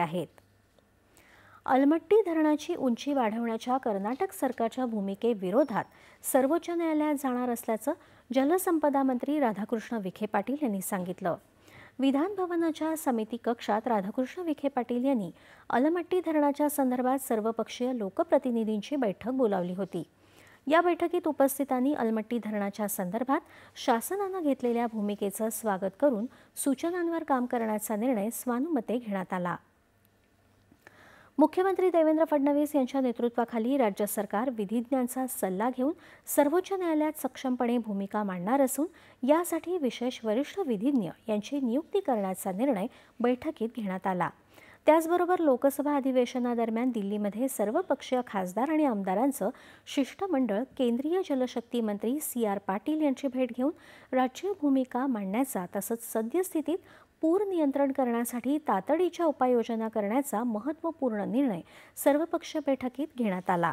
आहेत। अलमट्टी धरणाची उंची वाढवण्याच्या कर्नाटक सरकारच्या भूमिकेविरोधात सर्वोच्च न्यायालयात जाणार असल्याचं जलसंपदा मंत्री राधाकृष्ण विखे पाटील यांनी सांगितलं। विधान भवनाच्या समिती कक्षात राधाकृष्ण विखे पाटील यांनी अलमट्टी धरणाच्या संदर्भात सर्वपक्षीय लोकप्रतिनिधींची बैठक बोलावली होती। या बैठकीत उपस्थितांनी अलमट्टी धरणाच्या संदर्भात शासनाने घेतलेल्या भूमिकेचं स्वागत करून सूचनांवर काम करण्याचा निर्णय स्वानुमते घेण्यात आला। मुख्यमंत्री देवेंद्र फडणवीस यांच्या नेतृत्वाखाली राज्य सरकार विधिज्ञांचा सल्ला घेऊन सर्वोच्च न्यायालयात सक्षमपणे भूमिका मांडणार असून यासाठी विशेष वरिष्ठ विधिज्ञ यांची नियुक्ती करण्याचा निर्णय बैठकीत घेण्यात आला। त्याचबरोबर लोकसभा अधिवेशनादरम्यान दिल्लीमध्ये सर्वपक्षीय खासदार आणि आमदारांचं शिष्टमंडळ केंद्रीय जलशक्ती मंत्री CR पाटील यांची भेट घेऊन राज्य भूमिका मांडण्याचा तसंच सद्यस्थितीत पूर नियंत्रण करण्यासाठी तातडीच्या उपाययोजना करण्याचा महत्त्वपूर्ण निर्णय सर्वपक्षीय बैठकीत घेण्यात आला।